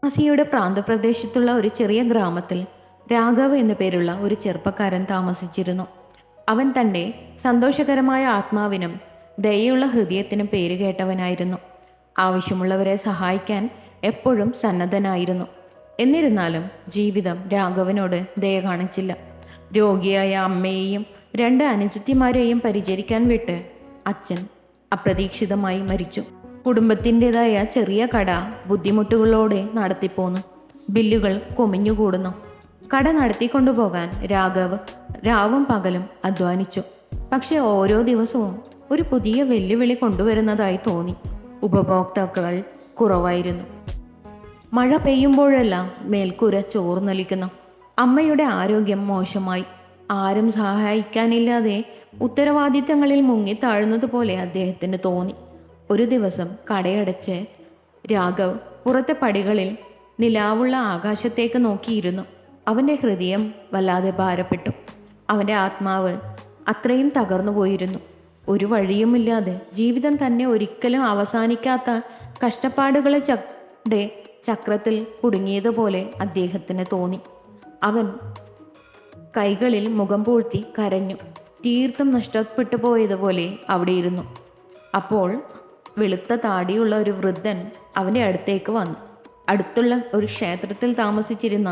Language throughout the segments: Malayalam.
കാശിയുടെ പ്രാന്തപ്രദേശത്തുള്ള ഒരു ചെറിയ ഗ്രാമത്തിൽ രാഘവ് എന്നു പേരുള്ള ഒരു ചെറുപ്പക്കാരൻ താമസിച്ചിരുന്നു. അവൻ തൻ്റെ സന്തോഷകരമായ ആത്മാവിനും ദയയുള്ള ഹൃദയത്തിനും പേരുകേട്ടവനായിരുന്നു. ആവശ്യമുള്ളവരെ സഹായിക്കാൻ എപ്പോഴും സന്നദ്ധനായിരുന്നു. എന്നിരുന്നാലും ജീവിതം രാഘവനോട് ദയ കാണിച്ചില്ല. രോഗിയായ അമ്മയെയും 2 അനുജത്തിമാരെയും പരിചരിക്കാൻ വിട്ട് അച്ഛൻ അപ്രതീക്ഷിതമായി മരിച്ചു. കുടുംബത്തിൻ്റെതായ ചെറിയ കട ബുദ്ധിമുട്ടുകളോടെ നടത്തിപ്പോന്നു. ബില്ലുകൾ കുമിഞ്ഞുകൂടുന്നു. കട നടത്തിക്കൊണ്ടുപോകാൻ രാഘവ് രാവും പകലും അധ്വാനിച്ചു. പക്ഷെ ഓരോ ദിവസവും ഒരു പുതിയ വെല്ലുവിളി കൊണ്ടുവരുന്നതായി തോന്നി. ഉപഭോക്താക്കൾ കുറവായിരുന്നു. മഴ പെയ്യുമ്പോഴെല്ലാം മേൽക്കൂര ചോർന്നൊലിക്കുന്നു. അമ്മയുടെ ആരോഗ്യം മോശമായി. ആരും സഹായിക്കാനില്ലാതെ ഉത്തരവാദിത്തങ്ങളിൽ മുങ്ങിത്താഴുന്നതുപോലെ അദ്ദേഹത്തിന് തോന്നി. ഒരു ദിവസം കടയടച്ച് രാഘവ് പുറത്തെ പടികളിൽ നിലാവുള്ള ആകാശത്തേക്ക് നോക്കിയിരുന്നു. അവൻ്റെ ഹൃദയം വല്ലാതെ ഭാരപ്പെട്ടു. അവൻ്റെ ആത്മാവ് അത്രയും തകർന്നു പോയിരുന്നു. ഒരു വഴിയുമില്ലാതെ ജീവിതം തന്നെ ഒരിക്കലും അവസാനിക്കാത്ത കഷ്ടപ്പാടുകളെ ചക്രത്തിൽ കുടുങ്ങിയതുപോലെ അദ്ദേഹത്തിന് തോന്നി. അവൻ കൈകളിൽ മുഖം പൂഴ്ത്തി കരഞ്ഞു. തീർത്തും നഷ്ടപ്പെട്ടു പോയതുപോലെ അവിടെ ഇരുന്നു. അപ്പോൾ വെളുത്ത താടിയുള്ള ഒരു വൃദ്ധൻ അവൻ്റെ അടുത്തേക്ക് വന്നു. അടുത്തുള്ള ഒരു ക്ഷേത്രത്തിൽ താമസിച്ചിരുന്ന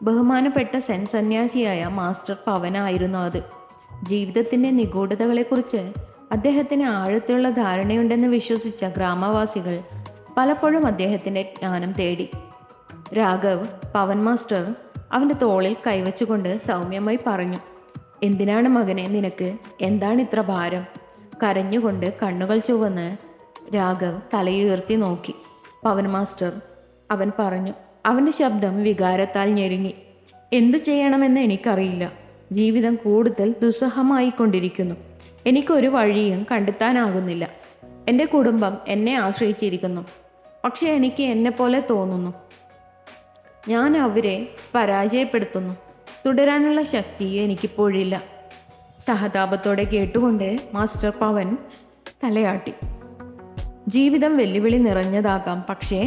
ബഹുമാനപ്പെട്ട സെൻ സന്യാസിയായ മാസ്റ്റർ പവനായിരുന്നു അത്. ജീവിതത്തിൻ്റെ നിഗൂഢതകളെക്കുറിച്ച് അദ്ദേഹത്തിന് ആഴത്തിലുള്ള ധാരണയുണ്ടെന്ന് വിശ്വസിച്ച ഗ്രാമവാസികൾ പലപ്പോഴും അദ്ദേഹത്തിൻ്റെ ജ്ഞാനം തേടി. രാഘവ് പവൻ മാസ്റ്റർ അവൻ്റെ തോളിൽ കൈവച്ചുകൊണ്ട് സൗമ്യമായി പറഞ്ഞു, "എന്തിനാണ് മകനെ നിനക്ക്? എന്താണ് ഇത്ര ഭാരം?" കരഞ്ഞുകൊണ്ട് കണ്ണുകൾ ചുവന്ന് രാഘവ് തലയുയർത്തി നോക്കി. പവൻ മാസ്റ്റർ, അവൻ പറഞ്ഞു. അവൻ്റെ ശബ്ദം വികാരത്താൽ ഞെരുങ്ങി. "എന്തു ചെയ്യണമെന്ന് എനിക്കറിയില്ല. ജീവിതം കൂടുതൽ ദുസ്സഹമായിക്കൊണ്ടിരിക്കുന്നു. എനിക്കൊരു വഴിയും കണ്ടെത്താനാകുന്നില്ല. എൻ്റെ കുടുംബം എന്നെ ആശ്രയിച്ചിരിക്കുന്നു. പക്ഷെ എനിക്ക് എന്നെപ്പോലെ തോന്നുന്നു ഞാൻ അവരെ പരാജയപ്പെടുത്തുന്നു. തുടരാനുള്ള ശക്തി എനിക്കിപ്പോഴില്ല." സഹതാപത്തോടെ കേട്ടുകൊണ്ട് മാസ്റ്റർ പവൻ തലയാട്ടി. ജീവിതം വെല്ലുവിളി നിറഞ്ഞതാകാം, പക്ഷേ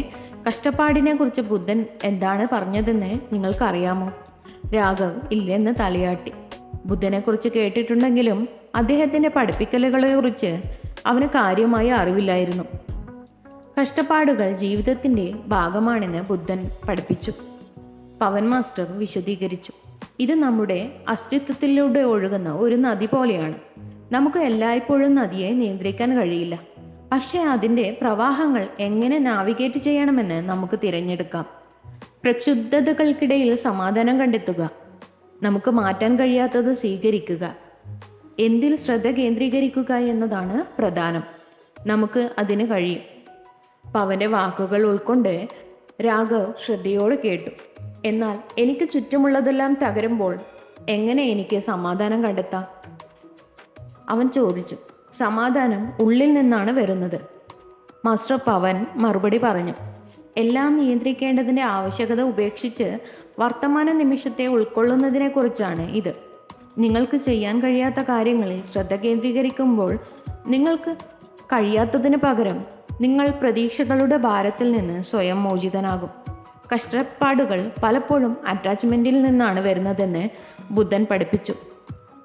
കഷ്ടപ്പാടിനെക്കുറിച്ച് ബുദ്ധൻ എന്താണ് പറഞ്ഞതെന്ന് നിങ്ങൾക്കറിയാമോ? രാഘവ് ഇല്ലെന്ന് തലയാട്ടി. ബുദ്ധനെക്കുറിച്ച് കേട്ടിട്ടുണ്ടെങ്കിലും അദ്ദേഹത്തിൻ്റെ പഠിപ്പിക്കലുകളെക്കുറിച്ച് അവന് കാര്യമായ അറിവില്ലായിരുന്നു. കഷ്ടപ്പാടുകൾ ജീവിതത്തിൻ്റെ ഭാഗമാണെന്ന് ബുദ്ധൻ പഠിപ്പിച്ചു. പവൻ മാസ്റ്റർ വിശദീകരിച്ചു. "ഇത് നമ്മുടെ അസ്തിത്വത്തിലൂടെ ഒഴുകുന്ന ഒരു നദി പോലെയാണ്. നമുക്ക് എല്ലായ്പ്പോഴും നദിയെ നിയന്ത്രിക്കാൻ കഴിയില്ല. പക്ഷേ അതിൻ്റെ പ്രവാഹങ്ങൾ എങ്ങനെ നാവിഗേറ്റ് ചെയ്യണമെന്ന് നമുക്ക് തിരഞ്ഞെടുക്കാം. പ്രക്ഷുബ്ധതകൾക്കിടയിൽ സമാധാനം കണ്ടെത്തുക. നമുക്ക് മാറ്റാൻ കഴിയാത്തത് സ്വീകരിക്കുക. എന്തിൽ ശ്രദ്ധ കേന്ദ്രീകരിക്കുക എന്നതാണ് പ്രധാനം. നമുക്ക് അതിന് കഴിയും." പവൻ്റെ വാക്കുകൾ ഉൾക്കൊണ്ട് രാഘവ് ശ്രദ്ധയോട് കേട്ടു. "എന്നാൽ എനിക്ക് ചുറ്റുമുള്ളതെല്ലാം തകരുമ്പോൾ എങ്ങനെ എനിക്ക് സമാധാനം കണ്ടെത്താം?" അവൻ ചോദിച്ചു. "സമാധാനം ഉള്ളിൽ നിന്നാണ് വരുന്നത്," മാസ്റ്റർ പവൻ മറുപടി പറഞ്ഞു. "എല്ലാം നിയന്ത്രിക്കേണ്ടതിൻ്റെ ആവശ്യകത ഉപേക്ഷിച്ച് വർത്തമാന നിമിഷത്തെ ഉൾക്കൊള്ളുന്നതിനെക്കുറിച്ചാണ് ഇത്. നിങ്ങൾക്ക് ചെയ്യാൻ കഴിയാത്ത കാര്യങ്ങളിൽ ശ്രദ്ധ കേന്ദ്രീകരിക്കുമ്പോൾ നിങ്ങൾക്ക് കഴിയാത്തതിന് പകരം നിങ്ങൾ പ്രതീക്ഷകളുടെ ഭാരത്തിൽ നിന്ന് സ്വയം മോചിതനാകും. കഷ്ടപ്പാടുകൾ പലപ്പോഴും അറ്റാച്ച്മെൻറ്റിൽ നിന്നാണ് വരുന്നതെന്ന് ബുദ്ധൻ പഠിപ്പിച്ചു.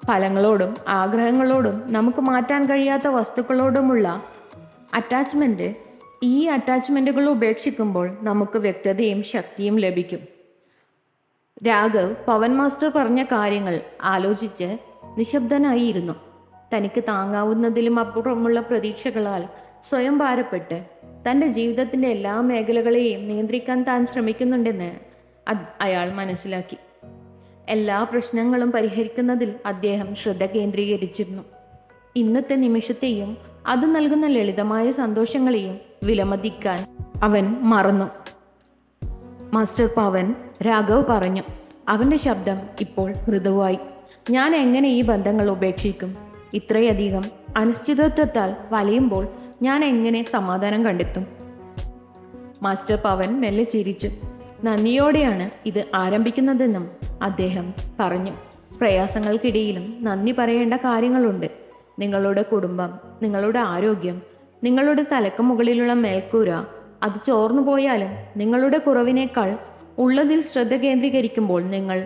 ഫലങ്ങളോടും ആഗ്രഹങ്ങളോടും നമുക്ക് മാറ്റാൻ കഴിയാത്ത വസ്തുക്കളോടുമുള്ള അറ്റാച്ച്മെൻറ്റ്, ഈ അറ്റാച്ച്മെൻറ്റുകൾ ഉപേക്ഷിക്കുമ്പോൾ നമുക്ക് വ്യക്തതയും ശക്തിയും ലഭിക്കും." രാഘവ് പവൻ മാസ്റ്റർ പറഞ്ഞ കാര്യങ്ങൾ ആലോചിച്ച് നിശബ്ദനായിരുന്നു. തനിക്ക് താങ്ങാവുന്നതിലും അപ്പുറമുള്ള പ്രതീക്ഷകളാൽ സ്വയം ഭാരപ്പെട്ട് തൻ്റെ ജീവിതത്തിൻ്റെ എല്ലാ മേഖലകളെയും നിയന്ത്രിക്കാൻ താൻ ശ്രമിക്കുന്നുണ്ടെന്ന് അയാൾ മനസ്സിലാക്കി. എല്ലാ പ്രശ്നങ്ങളും പരിഹരിക്കുന്നതിൽ അദ്ദേഹം ശ്രദ്ധ കേന്ദ്രീകരിച്ചിരുന്നു. ഇന്നത്തെ നിമിഷത്തെയും അത് നൽകുന്ന ലളിതമായ സന്തോഷങ്ങളെയും വിലമതിക്കാൻ അവൻ മറന്നു. മാസ്റ്റർ പവൻ, രാഘവ് പറഞ്ഞു. അവൻ്റെ ശബ്ദം ഇപ്പോൾ മൃദുവായി. "ഞാൻ എങ്ങനെ ഈ ബന്ധങ്ങൾ ഉപേക്ഷിക്കും? ഇത്രയധികം അനിശ്ചിതത്വത്താൽ വലയുമ്പോൾ ഞാൻ എങ്ങനെ സമാധാനം കണ്ടെത്തും?" മാസ്റ്റർ പവൻ മെല്ലെ ചിരിച്ചു. "നന്ദിയോടെയാണ് ഇത് ആരംഭിക്കുന്നതെന്നും അദ്ദേഹം പറഞ്ഞു. "പ്രയാസങ്ങൾക്കിടയിലും നന്ദി പറയേണ്ട കാര്യങ്ങളുണ്ട്. നിങ്ങളുടെ കുടുംബം, നിങ്ങളുടെ ആരോഗ്യം, നിങ്ങളുടെ തലക്ക് മുകളിലുള്ള മേൽക്കൂര, അത് ചോർന്നു പോയാലും നിങ്ങളുടെ കുറവിനേക്കാൾ ഉള്ളതിൽ ശ്രദ്ധ കേന്ദ്രീകരിക്കുമ്പോൾ നിങ്ങൾ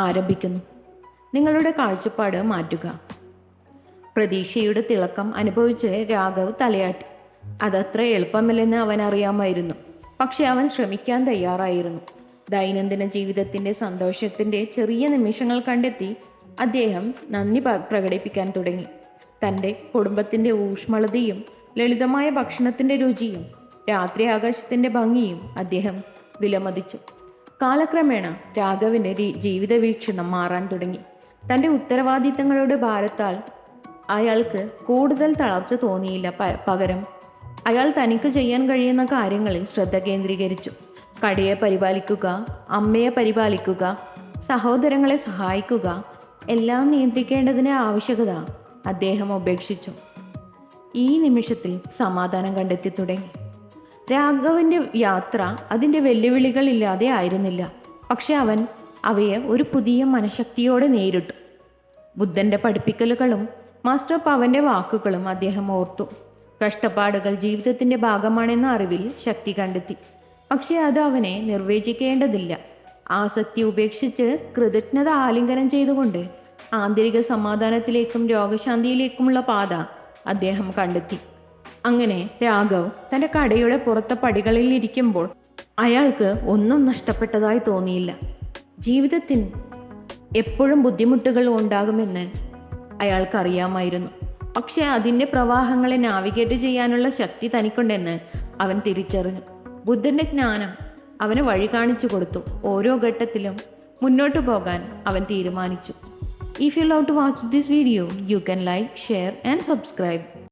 ആരംഭിക്കുന്നു. നിങ്ങളുടെ കാഴ്ചപ്പാട് മാറ്റുക. പ്രതീക്ഷയുടെ തിളക്കം അനുഭവിച്ച് രാഘവ് തലയാട്ടി. അതത്ര എളുപ്പമല്ലെന്ന് അവൻ അറിയാമായിരുന്നു. പക്ഷെ അവൻ ശ്രമിക്കാൻ തയ്യാറായിരുന്നു. ദൈനംദിന ജീവിതത്തിൻ്റെ സന്തോഷത്തിൻ്റെ ചെറിയ നിമിഷങ്ങൾ കണ്ടെത്തി അദ്ദേഹം നന്ദി പ്രകടിപ്പിക്കാൻ തുടങ്ങി. തൻ്റെ കുടുംബത്തിൻ്റെ ഊഷ്മളതയും ലളിതമായ ഭക്ഷണത്തിൻ്റെ രുചിയും രാത്രി ആകാശത്തിൻ്റെ ഭംഗിയും അദ്ദേഹം വിലമതിച്ചു. കാലക്രമേണ രാഘവിൻ്റെ ജീവിത വീക്ഷണം മാറാൻ തുടങ്ങി. തൻ്റെ ഉത്തരവാദിത്തങ്ങളുടെ ഭാരത്താൽ അയാൾക്ക് കൂടുതൽ തളർച്ച തോന്നിയില്ല. പകരം അയാൾ തനിക്ക് ചെയ്യാൻ കഴിയുന്ന കാര്യങ്ങളിൽ ശ്രദ്ധ കേന്ദ്രീകരിച്ചു. കടയെ പരിപാലിക്കുക, അമ്മയെ പരിപാലിക്കുക, സഹോദരങ്ങളെ സഹായിക്കുക, എല്ലാം നിയന്ത്രിക്കേണ്ടതിൻ്റെ ആവശ്യകത അദ്ദേഹം ഉപേക്ഷിച്ചു. ഈ നിമിഷത്തിൽ സമാധാനം കണ്ടെത്തി തുടങ്ങി. രാഘവൻ്റെ യാത്ര അതിൻ്റെ വെല്ലുവിളികളില്ലാതെ ആയിരുന്നില്ല. പക്ഷെ അവൻ അവയെ ഒരു പുതിയ മനഃശക്തിയോടെ നേരിട്ടു. ബുദ്ധൻ്റെ പഠിപ്പിക്കലുകളും മാസ്റ്റർ പവൻ്റെ വാക്കുകളും അദ്ദേഹം ഓർത്തു. കഷ്ടപ്പാടുകൾ ജീവിതത്തിൻ്റെ ഭാഗമാണെന്ന അറിവിൽ ശക്തി കണ്ടെത്തി. പക്ഷെ അത് അവനെ നിർവചിക്കേണ്ടതില്ല. ആസക്തി ഉപേക്ഷിച്ച് കൃതജ്ഞത ആലിംഗനം ചെയ്തുകൊണ്ട് ആന്തരിക സമാധാനത്തിലേക്കും രോഗശാന്തിയിലേക്കുമുള്ള പാത അദ്ദേഹം കണ്ടെത്തി. അങ്ങനെ രാഘവ് തൻ്റെ കടയുടെ പുറത്തെ പടികളിൽ ഇരിക്കുമ്പോൾ അയാൾക്ക് ഒന്നും നഷ്ടപ്പെട്ടതായി തോന്നിയില്ല. ജീവിതത്തിൽ എപ്പോഴും ബുദ്ധിമുട്ടുകൾ ഉണ്ടാകുമെന്ന് അയാൾക്കറിയാമായിരുന്നു. പക്ഷെ അതിൻ്റെ പ്രവാഹങ്ങളെ നാവിഗേറ്റ് ചെയ്യാനുള്ള ശക്തി തനിക്കുണ്ടെന്ന് അവൻ തിരിച്ചറിഞ്ഞു. ബുദ്ധൻ്റെ ജ്ഞാനം അവന് വഴി കാണിച്ചു കൊടുത്തു. ഓരോ ഘട്ടത്തിലും മുന്നോട്ട് പോകാൻ അവൻ തീരുമാനിച്ചു. If you love to watch this video, you can like, share and subscribe.